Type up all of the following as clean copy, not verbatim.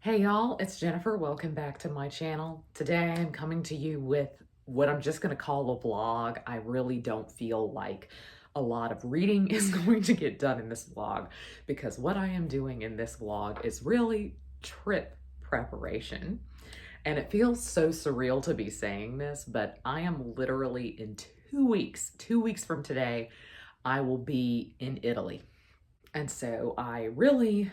Hey y'all, it's Jennifer. Welcome back to my channel. Today I'm coming to you with what I'm just going to call a vlog. I really don't feel like a lot of reading is going to get done in this vlog because what I am doing in this vlog is really trip preparation. And it feels so surreal to be saying this, but I am literally in 2 weeks from today, I will be in Italy. And so I really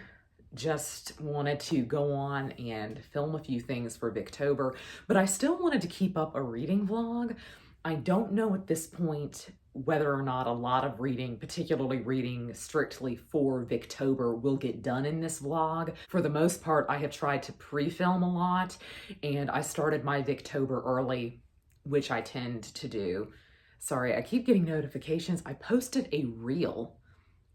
just wanted to go on and film a few things for Victober, but I still wanted to keep up a reading vlog. I don't know at this point whether or not a lot of reading, particularly reading strictly for Victober, will get done in this vlog. For the most part, I have tried to pre-film a lot, and I started my Victober early, which I tend to do. Sorry, I keep getting notifications. I posted a reel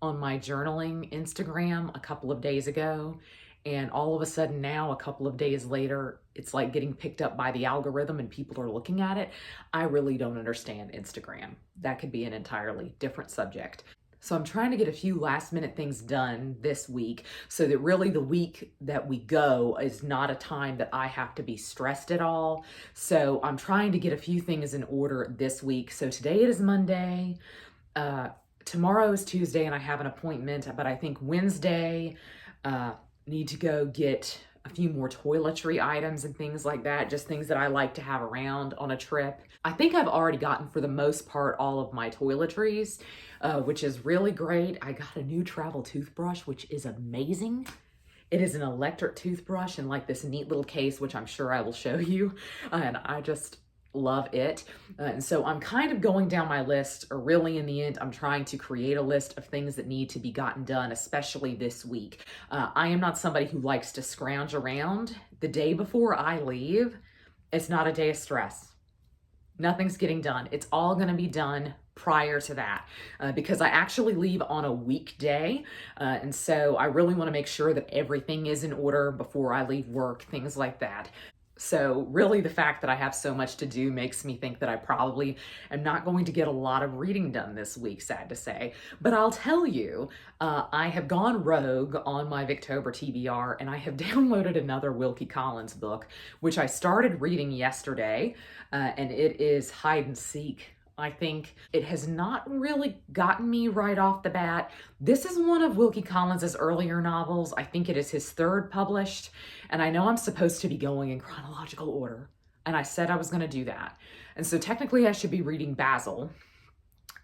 on my journaling Instagram a couple of days ago, and all of a sudden now, a couple of days later, it's like getting picked up by the algorithm and people are looking at it. I really don't understand Instagram. That could be an entirely different subject. So I'm trying to get a few last minute things done this week so that really the week that we go is not a time that I have to be stressed at all. So I'm trying to get a few things in order this week. So today it is Monday. Tomorrow is Tuesday and I have an appointment, but I think Wednesday, need to go get a few more toiletry items and things like that, just things that I like to have around on a trip. I think I've already gotten, for the most part, all of my toiletries, which is really great. I got a new travel toothbrush, which is amazing. It is an electric toothbrush in like this neat little case, which I'm sure I will show you. And I just love it. And so I'm kind of going down my list, or really in the end, I'm trying to create a list of things that need to be gotten done, especially this week. I am not somebody who likes to scrounge around. The day before I leave, it's not a day of stress. Nothing's getting done. It's all going to be done prior to that because I actually leave on a weekday. And so I really want to make sure that everything is in order before I leave work, things like that. So really the fact that I have so much to do makes me think that I probably am not going to get a lot of reading done this week, sad to say. But I'll tell you, I have gone rogue on my Victober TBR and I have downloaded another Wilkie Collins book, which I started reading yesterday, and it is Hide and Seek. I think it has not really gotten me right off the bat. This is one of Wilkie Collins's earlier novels. I think it is his third published, and I know I'm supposed to be going in chronological order, and I said I was going to do that. And so technically I should be reading Basil,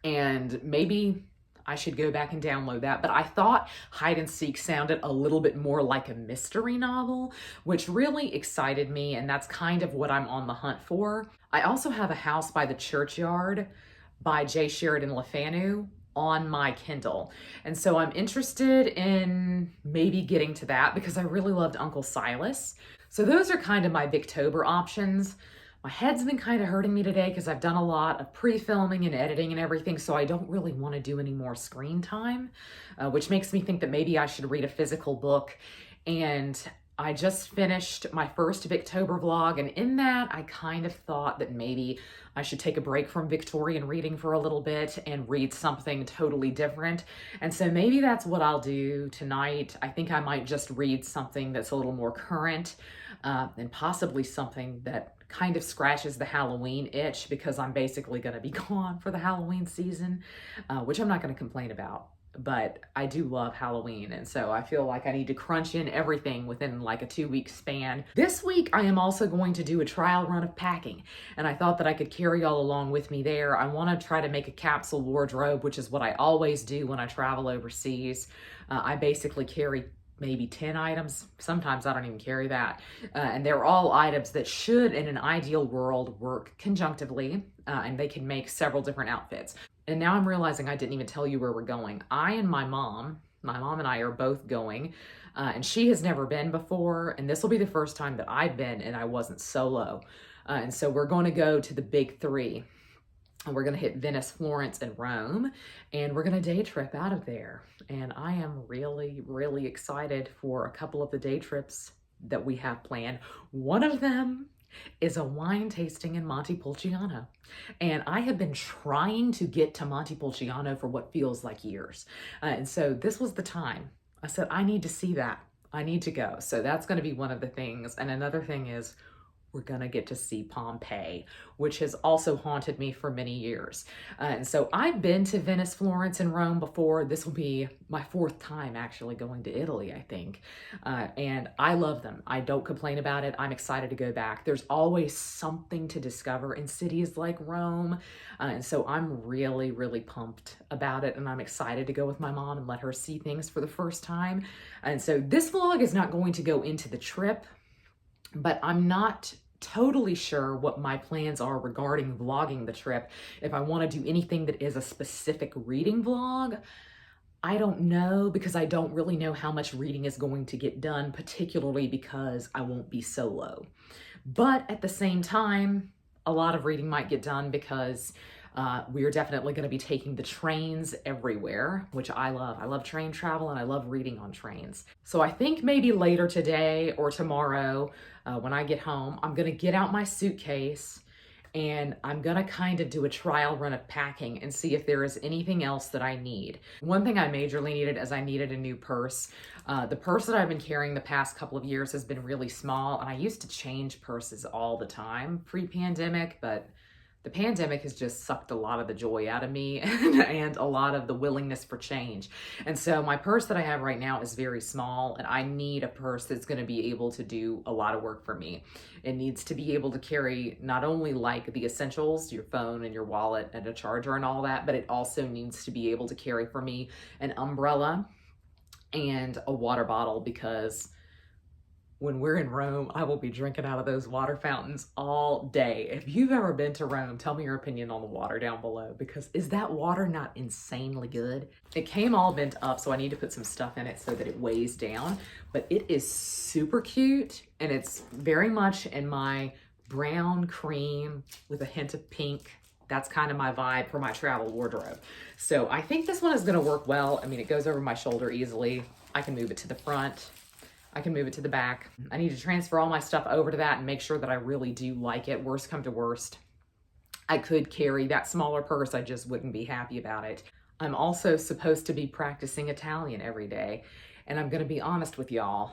and maybe I should go back and download that. But I thought Hide and Seek sounded a little bit more like a mystery novel, which really excited me, and that's kind of what I'm on the hunt for. I also have A House by the Churchyard by J. Sheridan LeFanu on my Kindle. And so I'm interested in maybe getting to that because I really loved Uncle Silas. So those are kind of my Victober options. My head's been kind of hurting me today because I've done a lot of pre-filming and editing and everything, so I don't really want to do any more screen time, which makes me think that maybe I should read a physical book. And I just finished my first Victober vlog, and in that I kind of thought that maybe I should take a break from Victorian reading for a little bit and read something totally different. And so maybe that's what I'll do tonight. I think I might just read something that's a little more current, and possibly something that kind of scratches the Halloween itch because I'm basically going to be gone for the Halloween season, which I'm not going to complain about. But I do love Halloween, and so I feel like I need to crunch in everything within like a 2-week span. This week, I am also going to do a trial run of packing, and I thought that I could carry y'all along with me there. I want to try to make a capsule wardrobe, which is what I always do when I travel overseas. I basically carry maybe 10 items. Sometimes I don't even carry that. And they're all items that should, in an ideal world, work conjunctively, and they can make several different outfits. And now I'm realizing I didn't even tell you where we're going. I and my mom and I are both going, and she has never been before, and this will be the first time that I've been and I wasn't solo. And so we're going to go to the big three. And we're going to hit Venice, Florence, and Rome, and we're going to day trip out of there. And I am really, really excited for a couple of the day trips that we have planned. One of them is a wine tasting in Montepulciano. And I have been trying to get to Montepulciano for what feels like years. And so this was the time. I said, I need to see that. I need to go. So that's going to be one of the things. And another thing is we're gonna get to see Pompeii, which has also haunted me for many years. And so I've been to Venice, Florence, and Rome before. This will be my fourth time actually going to Italy, I think. And I love them. I don't complain about it. I'm excited to go back. There's always something to discover in cities like Rome. And so I'm really, really pumped about it. And I'm excited to go with my mom and let her see things for the first time. And so this vlog is not going to go into the trip, but I'm not totally sure what my plans are regarding vlogging the trip. If I want to do anything that is a specific reading vlog, I don't know, because I don't really know how much reading is going to get done, particularly because I won't be solo. But at the same time, a lot of reading might get done because we are definitely going to be taking the trains everywhere, which I love. I love train travel and I love reading on trains. So I think maybe later today or tomorrow, when I get home, I'm going to get out my suitcase and I'm going to kind of do a trial run of packing and see if there is anything else that I need. One thing I majorly needed is I needed a new purse. The purse that I've been carrying the past couple of years has been really small, and I used to change purses all the time pre-pandemic, but the pandemic has just sucked a lot of the joy out of me and a lot of the willingness for change. And so my purse that I have right now is very small, and I need a purse that's going to be able to do a lot of work for me. It needs to be able to carry not only like the essentials, your phone and your wallet and a charger and all that, but it also needs to be able to carry for me an umbrella and a water bottle, because when we're in Rome, I will be drinking out of those water fountains all day. If you've ever been to Rome, tell me your opinion on the water down below, because is that water not insanely good? It came all bent up, so I need to put some stuff in it so that it weighs down, but it is super cute, and it's very much in my brown cream with a hint of pink. That's kind of my vibe for my travel wardrobe. So I think this one is gonna work well. I mean, it goes over my shoulder easily. I can move it to the front. I can move it to the back. I need to transfer all my stuff over to that and make sure that I really do like it. Worst come to worst, I could carry that smaller purse. I just wouldn't be happy about it. I'm also supposed to be practicing Italian every day. And I'm gonna be honest with y'all,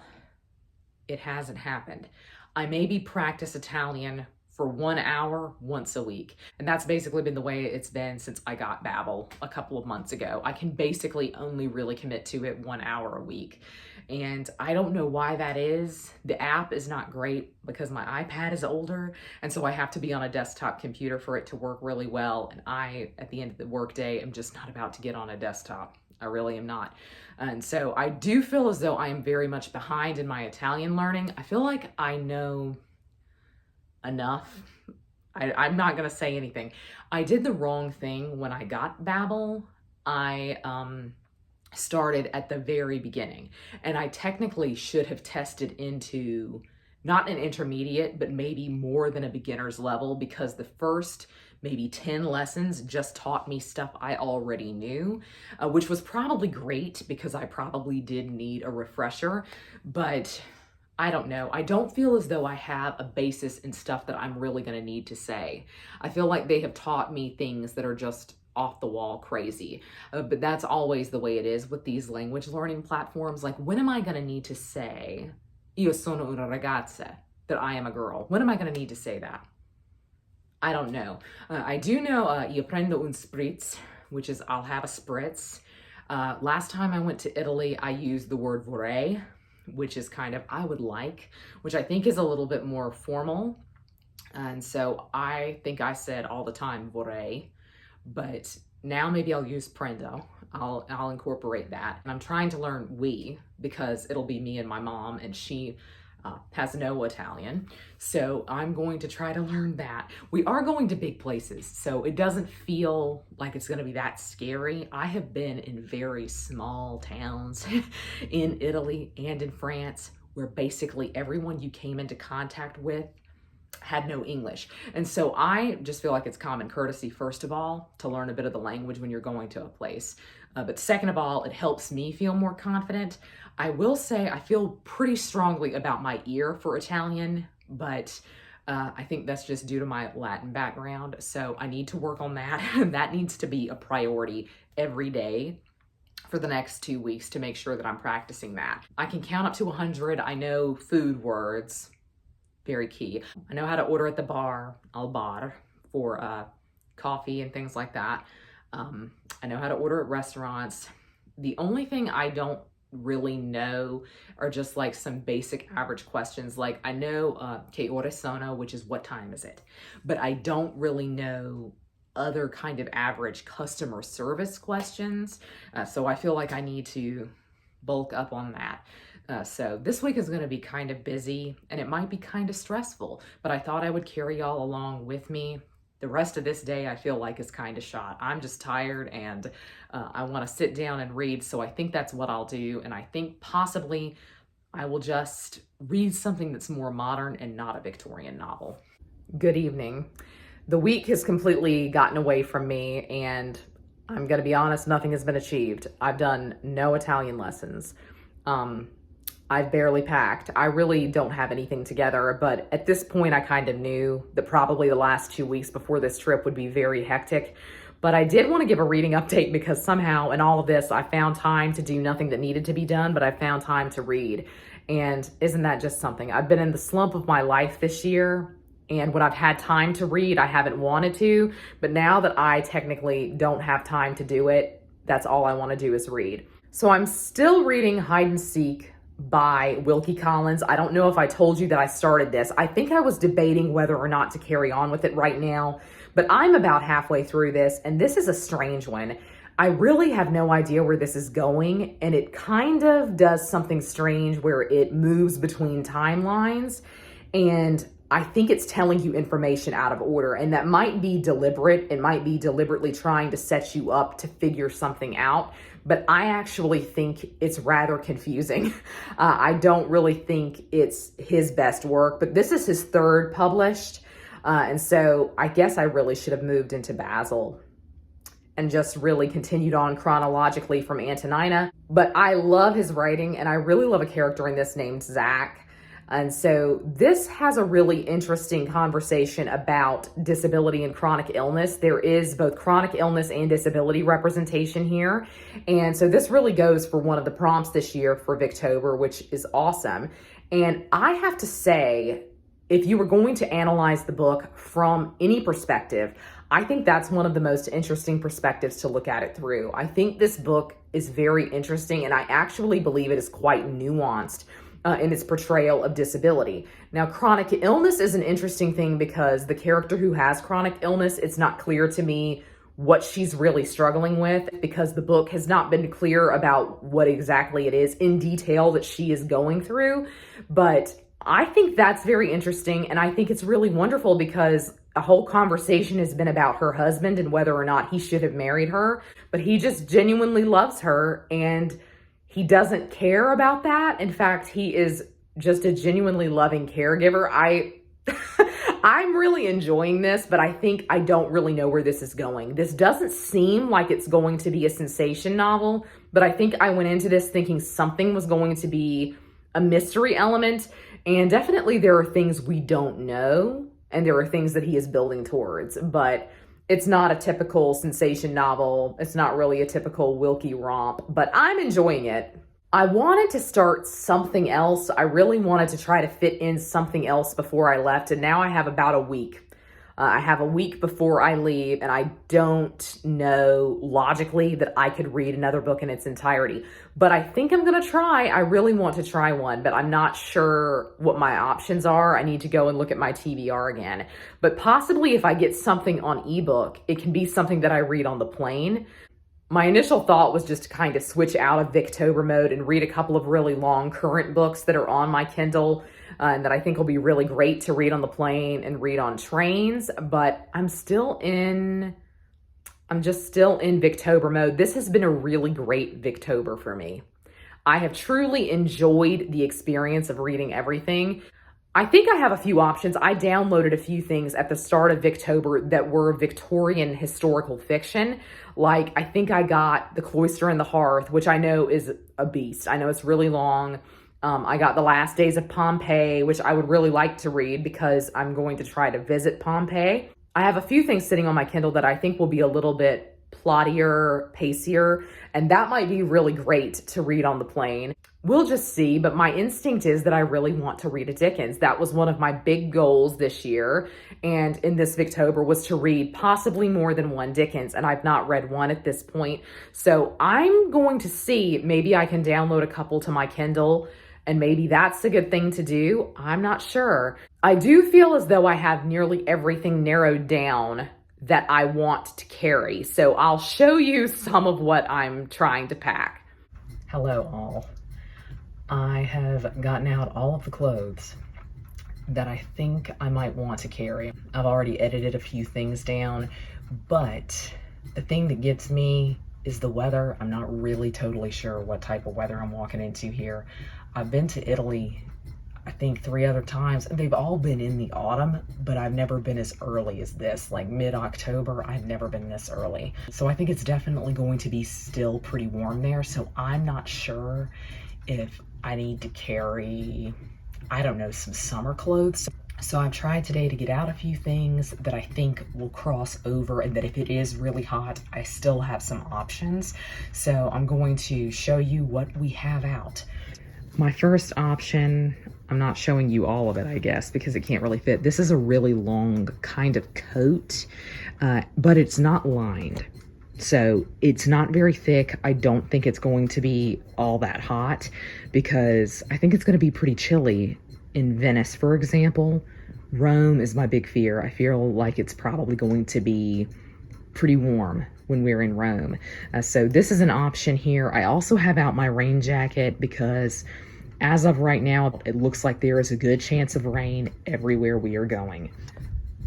it hasn't happened. I maybe practice Italian for 1 hour once a week. And that's basically been the way it's been since I got Babbel a couple of months ago. I can basically only really commit to it 1 hour a week. And I don't know why that is. The app is not great because my iPad is older, and so I have to be on a desktop computer for it to work really well. And I, at the end of the workday, am just not about to get on a desktop. I really am not. And so I do feel as though I am very much behind in my Italian learning. I feel like I know enough. I'm not gonna say anything. I did the wrong thing when I got Babbel. I started at the very beginning, and I technically should have tested into not an intermediate, but maybe more than a beginner's level, because the first maybe 10 lessons just taught me stuff I already knew, which was probably great because I probably did need a refresher, but I don't know. I don't feel as though I have a basis in stuff that I'm really going to need to say. I feel like they have taught me things that are just off the wall crazy. But that's always the way it is with these language learning platforms. Like, when am I going to need to say, io sono una ragazza, that I am a girl? When am I going to need to say that? I don't know. I do know io prendo un spritz, which is I'll have a spritz. Last time I went to Italy, I used the word vorrei, which is kind of I would like, which I think is a little bit more formal. And so I think I said all the time vorrei, but now maybe I'll use prendo. I'll incorporate that. And I'm trying to learn we, because it'll be me and my mom, and she has no Italian. So I'm going to try to learn that. We are going to big places, so it doesn't feel like it's gonna be that scary. I have been in very small towns in Italy and in France where basically everyone you came into contact with had no English. And so I just feel like it's common courtesy, first of all, to learn a bit of the language when you're going to a place. But second of all, it helps me feel more confident. I will say I feel pretty strongly about my ear for Italian, but I think that's just due to my Latin background. So I need to work on that. That needs to be a priority every day for the next 2 weeks to make sure that I'm practicing that. I can count up to 100. I know food words, very key. I know how to order at the bar, al bar, for coffee and things like that. I know how to order at restaurants. The only thing I don't really know are just like some basic average questions. Like I know che ore sono, which is what time is it? But I don't really know other kind of average customer service questions. So I feel like I need to bulk up on that. So this week is going to be kind of busy and it might be kind of stressful, but I thought I would carry y'all along with me. The rest of this day I feel like is kind of shot. I'm just tired and I want to sit down and read. So I think that's what I'll do. And I think possibly I will just read something that's more modern and not a Victorian novel. Good evening. The week has completely gotten away from me and I'm going to be honest, nothing has been achieved. I've done no Italian lessons. I've barely packed. I really don't have anything together, but at this point I kind of knew that probably the last 2 weeks before this trip would be very hectic. But I did want to give a reading update because somehow in all of this, I found time to do nothing that needed to be done, but I found time to read. And isn't that just something? I've been in the slump of my life this year. And when I've had time to read, I haven't wanted to. But now that I technically don't have time to do it, that's all I want to do is read. So I'm still reading Hide and Seek by Wilkie Collins. I don't know if I told you that I started this. I think I was debating whether or not to carry on with it right now, but I'm about halfway through this, and this is a strange one. I really have no idea where this is going, and it kind of does something strange where it moves between timelines, and I think it's telling you information out of order, and that might be deliberate. It might be deliberately trying to set you up to figure something out, but I actually think it's rather confusing. I don't really think it's his best work, but this is his third published, and so I guess I really should have moved into Basil and just really continued on chronologically from Antonina. But I love his writing, and I really love a character in this named Zach. And so this has a really interesting conversation about disability and chronic illness. There is both chronic illness and disability representation here. And so this really goes for one of the prompts this year for Victober, which is awesome. And I have to say, if you were going to analyze the book from any perspective, I think that's one of the most interesting perspectives to look at it through. I think this book is very interesting, and I actually believe it is quite nuanced in its portrayal of disability. Now, chronic illness is an interesting thing because the character who has chronic illness, it's not clear to me what she's really struggling with because the book has not been clear about what exactly it is in detail that she is going through. But I think that's very interesting, and I think it's really wonderful because a whole conversation has been about her husband and whether or not he should have married her, but he just genuinely loves her and he doesn't care about that. In fact, he is just a genuinely loving caregiver. I'm really enjoying this, but I think I don't really know where this is going. This doesn't seem like it's going to be a sensation novel, but I think I went into this thinking something was going to be a mystery element, and definitely there are things we don't know, and there are things that he is building towards, but it's not a typical sensation novel. It's not really a typical Wilkie romp, but I'm enjoying it. I wanted to start something else. I really wanted to try to fit in something else before I left, and now I have about a week. I have a week before I leave, and I don't know logically that I could read another book in its entirety. But I think I'm going to try. I really want to try one, but I'm not sure what my options are. I need to go and look at my TBR again. But possibly if I get something on ebook, it can be something that I read on the plane. My initial thought was just to kind of switch out of Victober mode and read a couple of really long current books that are on my Kindle and that I think will be really great to read on the plane and read on trains. But I'm just still in Victober mode. This has been a really great Victober for me. I have truly enjoyed the experience of reading everything. I think I have a few options. I downloaded a few things at the start of Victober that were Victorian historical fiction. Like, I think I got The Cloister and the Hearth, which I know is a beast. I know it's really long. I got The Last Days of Pompeii, which I would really like to read because I'm going to try to visit Pompeii. I have a few things sitting on my Kindle that I think will be a little bit plottier, pacier, and that might be really great to read on the plane. We'll just see, but my instinct is that I really want to read a Dickens. That was one of my big goals this year, and in this Victober, was to read possibly more than one Dickens, and I've not read one at this point. So I'm going to see, maybe I can download a couple to my Kindle, and maybe that's a good thing to do. I'm not sure. I do feel as though I have nearly everything narrowed down that I want to carry. So I'll show you some of what I'm trying to pack. Hello all. I have gotten out all of the clothes that I think I might want to carry. I've already edited a few things down, but the thing that gets me is the weather. I'm not really totally sure what type of weather I'm walking into here. I've been to Italy, I think 3 other times, and they've all been in the autumn, but I've never been as early as this, like mid-October. I've never been this early. So I think it's definitely going to be still pretty warm there. So I'm not sure if I need to carry, I don't know, some summer clothes. So I've tried today to get out a few things that I think will cross over, and that if it is really hot, I still have some options. So I'm going to show you what we have out. My first option, I'm not showing you all of it, I guess, because it can't really fit. This is a really long kind of coat, but it's not lined. So it's not very thick. I don't think it's going to be all that hot, because I think it's going to be pretty chilly in Venice, for example. Rome is my big fear. I feel like it's probably going to be pretty warm when we're in Rome. So this is an option here. I also have out my rain jacket because as of right now, it looks like there is a good chance of rain everywhere we are going.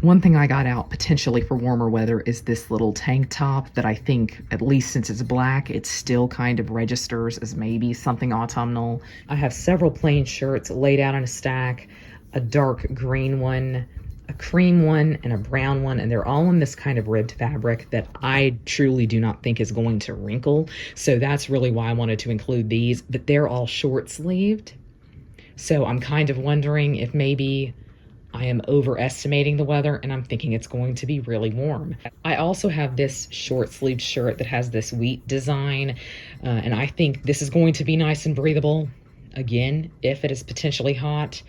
One thing I got out potentially for warmer weather is this little tank top that I think, at least since it's black, it still kind of registers as maybe something autumnal. I have several plain shirts laid out in a stack, a dark green one, a cream one, and a brown one, and they're all in this kind of ribbed fabric that I truly do not think is going to wrinkle. So that's really why I wanted to include these, but they're all short-sleeved. So I'm kind of wondering if maybe I am overestimating the weather and I'm thinking it's going to be really warm. I also have this short-sleeved shirt that has this wheat design, and I think this is going to be nice and breathable. Again, if it is potentially hot,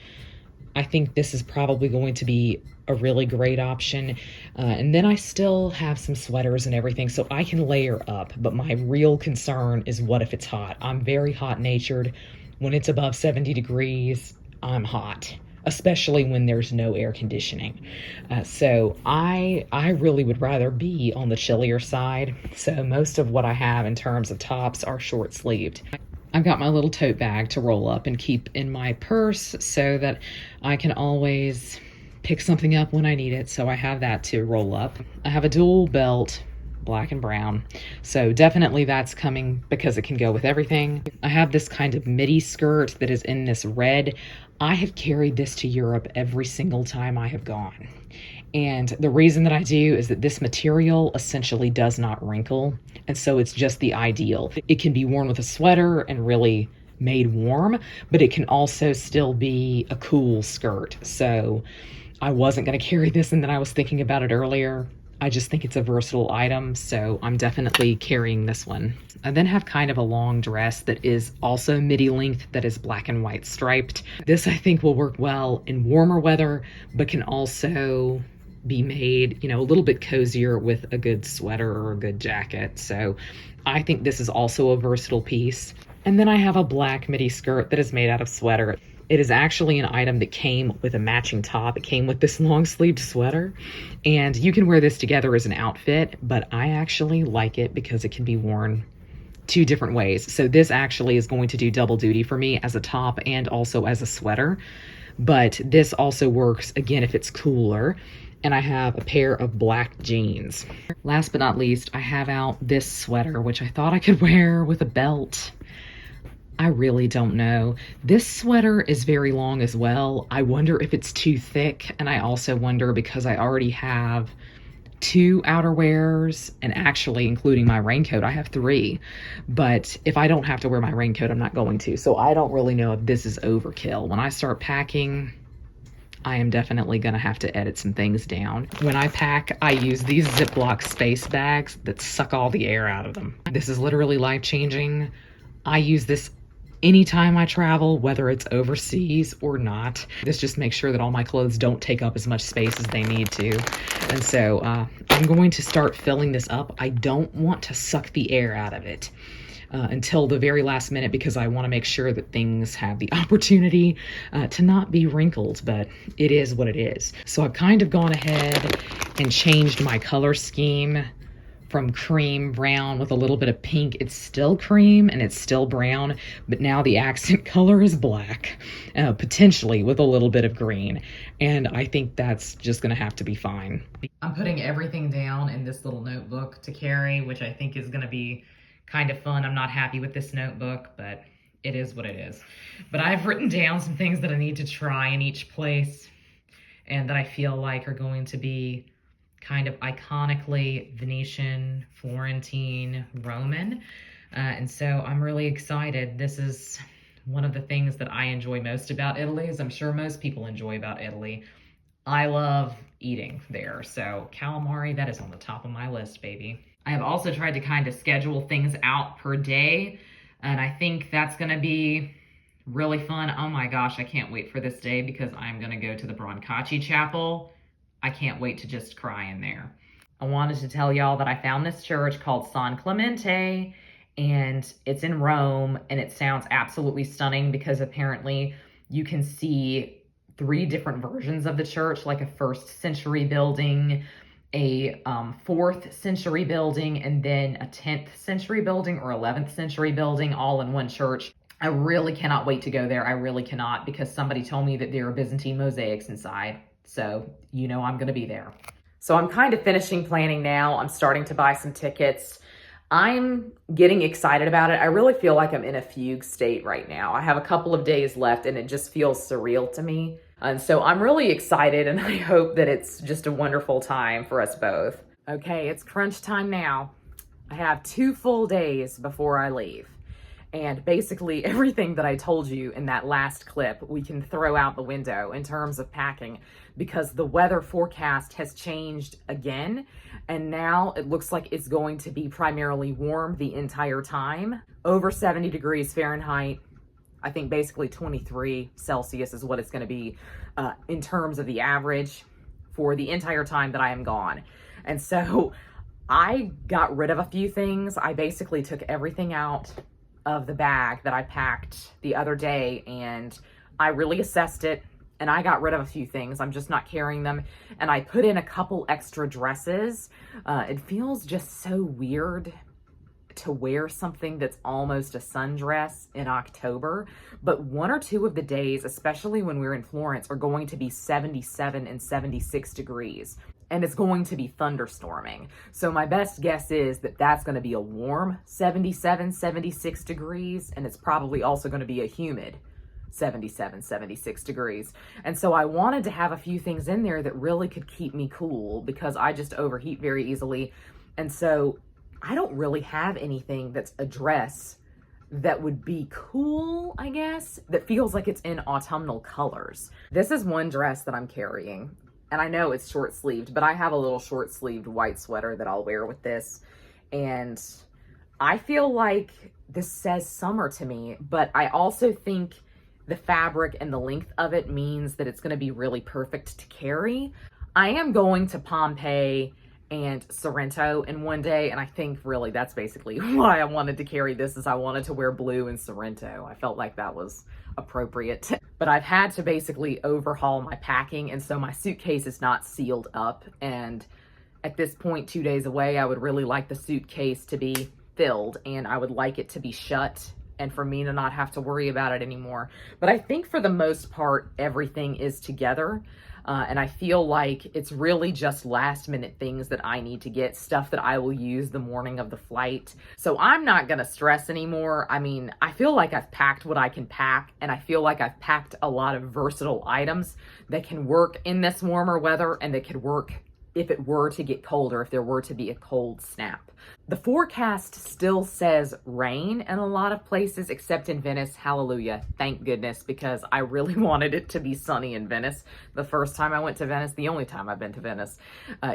I think this is probably going to be a really great option. And then I still have some sweaters and everything, so I can layer up. But my real concern is, what if it's hot? I'm very hot-natured. When it's above 70 degrees, I'm hot, especially when there's no air conditioning. So I really would rather be on the chillier side. So most of what I have in terms of tops are short-sleeved. I've got my little tote bag to roll up and keep in my purse so that I can always pick something up when I need it. So I have that to roll up. I have a dual belt, black and brown. So definitely that's coming because it can go with everything. I have this kind of midi skirt that is in this red. I have carried this to Europe every single time I have gone. And the reason that I do is that this material essentially does not wrinkle. And so it's just the ideal. It can be worn with a sweater and really made warm, but it can also still be a cool skirt. So I wasn't going to carry this, and then I was thinking about it earlier. I just think it's a versatile item, so I'm definitely carrying this one. I then have kind of a long dress that is also midi length, that is black and white striped. This I think will work well in warmer weather, but can also be made, a little bit cozier with a good sweater or a good jacket. So I think this is also a versatile piece. And then I have a black midi skirt that is made out of sweater. It is actually an item that came with a matching top. It came with this long sleeved sweater, and you can wear this together as an outfit, but I actually like it because it can be worn 2 different ways. So this actually is going to do double duty for me as a top and also as a sweater. But this also works, again, if it's cooler. And I have a pair of black jeans. Last but not least, I have out this sweater, which I thought I could wear with a belt. I really don't know. This sweater is very long as well. I wonder if it's too thick, and I also wonder because I already have 2 outerwears, and actually including my raincoat, I have 3. But if I don't have to wear my raincoat, I'm not going to. So I don't really know if this is overkill. When I start packing, I am definitely gonna have to edit some things down. When I pack, I use these Ziploc space bags that suck all the air out of them. This is literally life-changing. I use this anytime I travel, whether it's overseas or not. This just makes sure that all my clothes don't take up as much space as they need to. And so I'm going to start filling this up. I don't want to suck the air out of it until the very last minute, because I want to make sure that things have the opportunity to not be wrinkled, but it is what it is. So I've kind of gone ahead and changed my color scheme from cream brown with a little bit of pink. It's still cream and it's still brown, but now the accent color is black, potentially with a little bit of green. And I think that's just gonna have to be fine. I'm putting everything down in this little notebook to carry, which I think is gonna be kind of fun. I'm not happy with this notebook, but it is what it is. But I've written down some things that I need to try in each place and that I feel like are going to be kind of iconically Venetian, Florentine, Roman. And so I'm really excited. This is one of the things that I enjoy most about Italy, as I'm sure most people enjoy about Italy. I love eating there. So calamari, that is on the top of my list, baby. I have also tried to kind of schedule things out per day, and I think that's gonna be really fun. Oh my gosh, I can't wait for this day because I'm gonna go to the Brancacci Chapel. I can't wait to just cry in there. I wanted to tell y'all that I found this church called San Clemente, and it's in Rome, and it sounds absolutely stunning because apparently you can see 3 different versions of the church, like a 1st century building, a 4th century building, and then a 10th century building or 11th century building all in one church. I really cannot wait to go there. I really cannot, because somebody told me that there are Byzantine mosaics inside. So, you know, I'm going to be there. So I'm kind of finishing planning now. I'm starting to buy some tickets. I'm getting excited about it. I really feel like I'm in a fugue state right now. I have a couple of days left and it just feels surreal to me. And so I'm really excited, and I hope that it's just a wonderful time for us both. Okay, it's crunch time now. I have 2 full days before I leave. And basically everything that I told you in that last clip, we can throw out the window in terms of packing, because the weather forecast has changed again. And now it looks like it's going to be primarily warm the entire time. Over 70 degrees Fahrenheit. I think basically 23 Celsius is what it's going to be in terms of the average for the entire time that I am gone. And so I got rid of a few things. I basically took everything out of the bag that I packed the other day, and I really assessed it, and I got rid of a few things. I'm just not carrying them. And I put in a couple extra dresses. It feels just so weird to wear something that's almost a sundress in October, but 1 or 2 of the days, especially when we're in Florence, are going to be 77 and 76 degrees, and it's going to be thunderstorming. So my best guess is that that's going to be a warm 77, 76 degrees, and it's probably also going to be a humid 77, 76 degrees. And so I wanted to have a few things in there that really could keep me cool, because I just overheat very easily. And so I don't really have anything that's a dress that would be cool, I guess, that feels like it's in autumnal colors. This is one dress that I'm carrying, and I know it's short sleeved, but I have a little short sleeved white sweater that I'll wear with this. And I feel like this says summer to me, but I also think the fabric and the length of it means that it's going to be really perfect to carry. I am going to Pompeii and Sorrento in one day, and I think really that's basically why I wanted to carry this, is I wanted to wear blue in Sorrento. I felt like that was appropriate. But I've had to basically overhaul my packing, and so my suitcase is not sealed up, and at this point, 2 days away, I would really like the suitcase to be filled, and I would like it to be shut and for me to not have to worry about it anymore. But I think for the most part, everything is together. And I feel like it's really just last minute things that I need to get, stuff that I will use the morning of the flight. So I'm not gonna stress anymore. I mean, I feel like I've packed what I can pack, and I feel like I've packed a lot of versatile items that can work in this warmer weather and that could work if it were to get colder, if there were to be a cold snap. The forecast still says rain in a lot of places, except in Venice. Hallelujah. Thank goodness, because I really wanted it to be sunny in Venice. The first time I went to Venice, the only time I've been to Venice,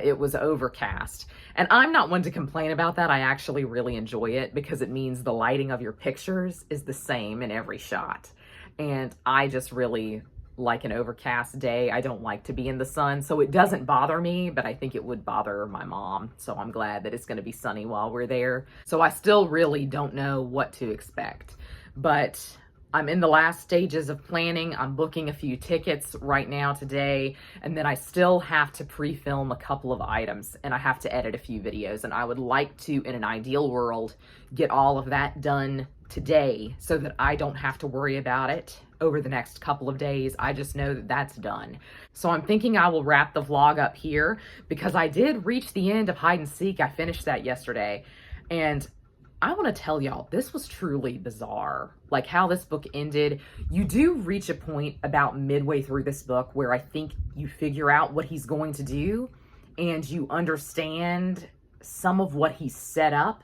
it was overcast. And I'm not one to complain about that. I actually really enjoy it because it means the lighting of your pictures is the same in every shot. And I just really like an overcast day. I don't like to be in the sun, so it doesn't bother me, but I think it would bother my mom. So I'm glad that it's going to be sunny while we're there. So I still really don't know what to expect, but I'm in the last stages of planning. I'm booking a few tickets right now today, and then I still have to pre-film a couple of items, and I have to edit a few videos, and I would like to, in an ideal world, get all of that done today so that I don't have to worry about it over the next couple of days. I just know that that's done. So I'm thinking I will wrap the vlog up here because I did reach the end of Hide and Seek. I finished that yesterday, and I want to tell y'all, this was truly bizarre. Like how this book ended. You do reach a point about midway through this book where I think you figure out what he's going to do and you understand some of what he's set up.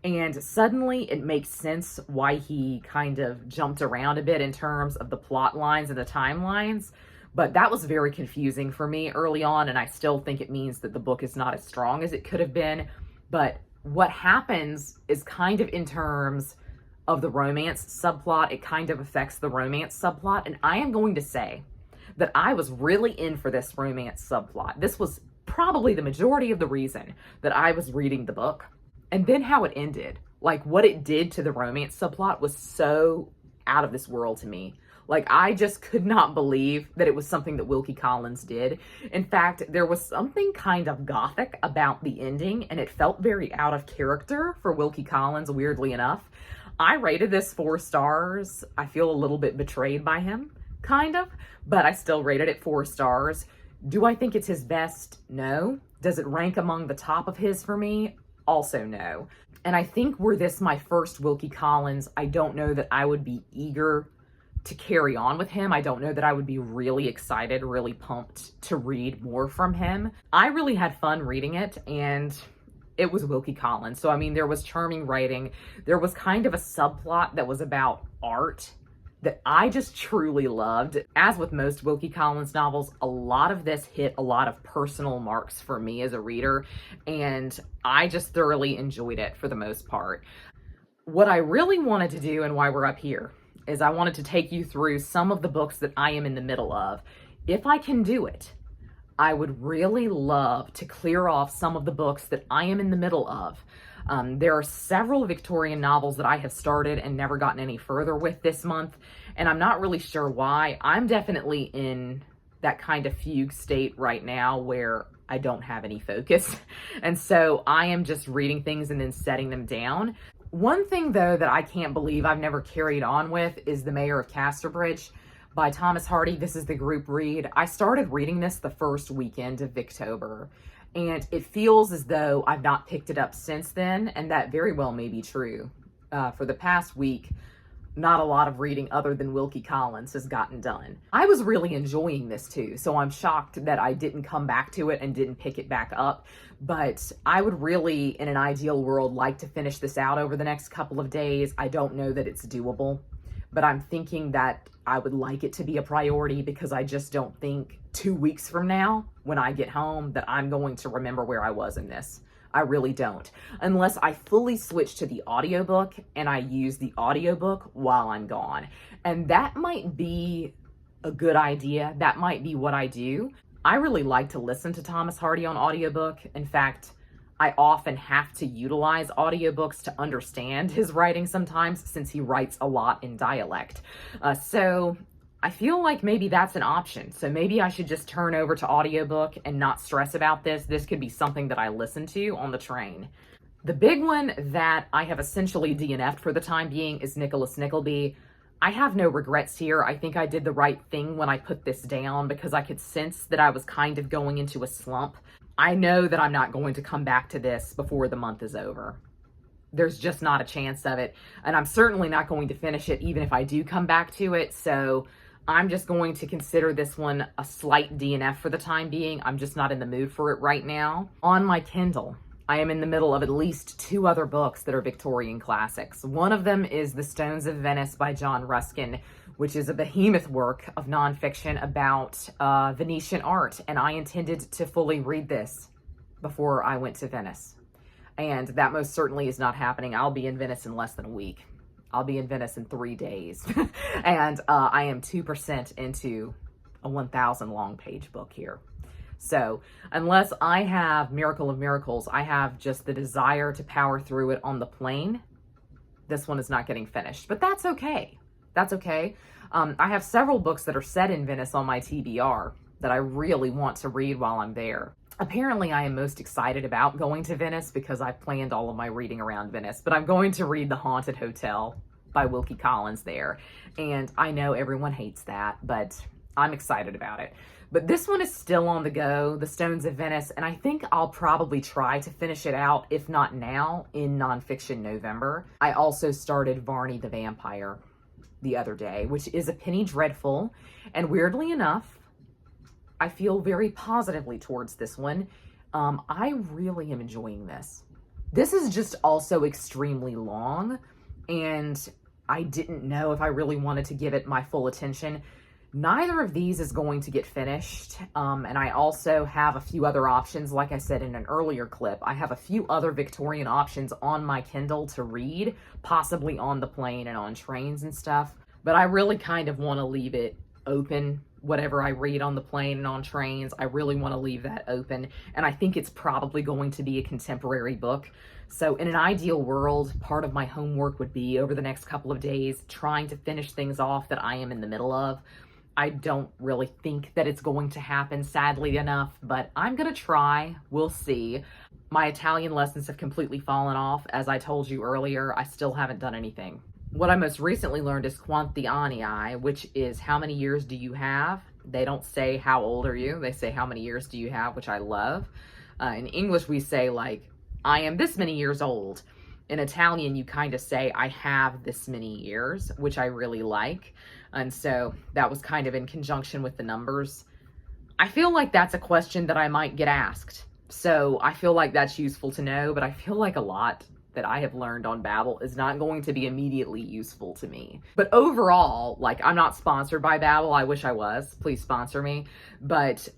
And suddenly it makes sense why he kind of jumped around a bit in terms of the plot lines and the timelines. But that was very confusing for me early on, and I still think it means that the book is not as strong as it could have been. But what happens is kind of in terms of the romance subplot. It kind of affects the romance subplot. And I am going to say that I was really in for this romance subplot. This was probably the majority of the reason that I was reading the book. And then how it ended, like what it did to the romance subplot was so out of this world to me. Like I just could not believe that it was something that Wilkie Collins did. In fact, there was something kind of gothic about the ending, and it felt very out of character for Wilkie Collins, weirdly enough. I rated this 4 stars. I feel a little bit betrayed by him, kind of, but I still rated it 4 stars. Do I think it's his best? No. Does it rank among the top of his for me? Also no. And I think were this my first Wilkie Collins, I don't know that I would be eager to carry on with him. I don't know that I would be really excited, really pumped to read more from him. I really had fun reading it, and it was Wilkie Collins. So, I mean, there was charming writing. There was kind of a subplot that was about art that I just truly loved. As with most Wilkie Collins novels, a lot of this hit a lot of personal marks for me as a reader, and I just thoroughly enjoyed it for the most part. What I really wanted to do, and why we're up here, is I wanted to take you through some of the books that I am in the middle of. If I can do it, I would really love to clear off some of the books that I am in the middle of. There are several Victorian novels that I have started and never gotten any further with this month, and I'm not really sure why. I'm definitely in that kind of fugue state right now where I don't have any focus, and so I am just reading things and then setting them down. One thing, though, that I can't believe I've never carried on with is The Mayor of Casterbridge by Thomas Hardy. This is the group read. I started reading this the first weekend of Victober, and it feels as though I've not picked it up since then, and that very well may be true. For the past week, not a lot of reading other than Wilkie Collins has gotten done. I was really enjoying this too, so I'm shocked that I didn't come back to it and didn't pick it back up. But I would really, in an ideal world, like to finish this out over the next couple of days. I don't know that it's doable, but I'm thinking that I would like it to be a priority because I just don't think 2 weeks from now, when I get home, that I'm going to remember where I was in this. I really don't. Unless I fully switch to the audiobook and I use the audiobook while I'm gone. And that might be a good idea. That might be what I do. I really like to listen to Thomas Hardy on audiobook. In fact, I often have to utilize audiobooks to understand his writing sometimes, since he writes a lot in dialect. So I feel like maybe that's an option. So maybe I should just turn over to audiobook and not stress about this. This could be something that I listen to on the train. The big one that I have essentially DNF'd for the time being is Nicholas Nickleby. I have no regrets here. I think I did the right thing when I put this down because I could sense that I was kind of going into a slump. I know that I'm not going to come back to this before the month is over. There's just not a chance of it. And I'm certainly not going to finish it even if I do come back to it. So I'm just going to consider this one a slight DNF for the time being. I'm just not in the mood for it right now. On my Kindle, I am in the middle of at least 2 other books that are Victorian classics. One of them is The Stones of Venice by John Ruskin, which is a behemoth work of nonfiction about Venetian art. And I intended to fully read this before I went to Venice. And that most certainly is not happening. I'll be in Venice in less than a week. I'll be in Venice in 3 days. And I am 2% into a 1,000 long page book here. So unless I have Miracle of Miracles, I have just the desire to power through it on the plane, this one is not getting finished. But that's okay. That's okay. I have several books that are set in Venice on my TBR that I really want to read while I'm there. Apparently, I am most excited about going to Venice because I've planned all of my reading around Venice, but I'm going to read The Haunted Hotel by Wilkie Collins there. And I know everyone hates that, but I'm excited about it. But this one is still on the go, The Stones of Venice, and I think I'll probably try to finish it out, if not now, in Nonfiction November. I also started Varney the Vampire the other day, which is a penny dreadful, and weirdly enough, I feel very positively towards this one. I really am enjoying this. This is just also extremely long, and I didn't know if I really wanted to give it my full attention. Neither of these is going to get finished, and I also have a few other options. Like I said in an earlier clip, I have a few other Victorian options on my Kindle to read, possibly on the plane and on trains and stuff, but I really kind of want to leave it open. Whatever I read on the plane and on trains, I really want to leave that open, and I think it's probably going to be a contemporary book. So in an ideal world, part of my homework would be over the next couple of days trying to finish things off that I am in the middle of. I don't really think that it's going to happen, sadly enough, but I'm going to try. We'll see. My Italian lessons have completely fallen off. As I told you earlier, I still haven't done anything. What I most recently learned is quanti anni hai, which is how many years do you have? They don't say how old are you. They say how many years do you have, which I love. In English, we say like, I am this many years old. In Italian, you kind of say, I have this many years, which I really like. And so that was kind of in conjunction with the numbers. I feel like that's a question that I might get asked. So I feel like that's useful to know, but I feel like a lot that I have learned on Babbel is not going to be immediately useful to me. But overall, like, I'm not sponsored by Babbel. I wish I was. Please sponsor me. But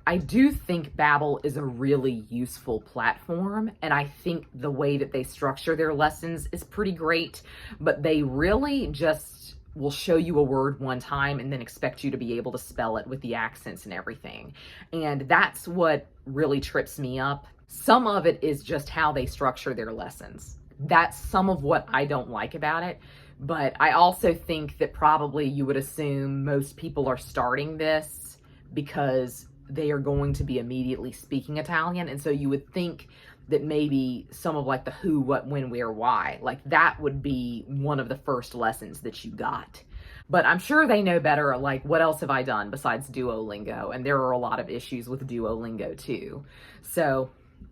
I do think Babbel is a really useful platform, and I think the way that they structure their lessons is pretty great, but they really just will show you a word one time and then expect you to be able to spell it with the accents and everything. And that's what really trips me up. Some of it is just how they structure their lessons. That's some of what I don't like about it. But I also think that probably you would assume most people are starting this because they are going to be immediately speaking Italian. And so you would think that maybe some of like the who, what, when, where, why, like that would be one of the first lessons that you got. But I'm sure they know better. Like, what else have I done besides Duolingo? And there are a lot of issues with Duolingo too. So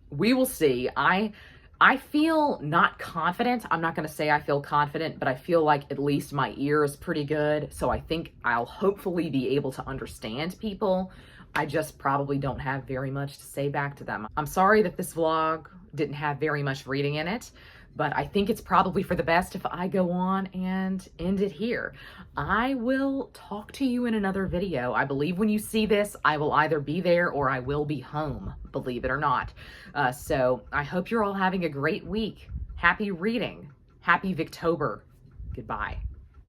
we will see. I feel not confident. I'm not going to say I feel confident, but I feel like at least my ear is pretty good. So I think I'll hopefully be able to understand people. I just probably don't have very much to say back to them. I'm sorry that this vlog didn't have very much reading in it, but I think it's probably for the best if I go on and end it here. I will talk to you in another video. I believe when you see this, I will either be there or I will be home, believe it or not. So I hope you're all having a great week. Happy reading. Happy Victober. Goodbye.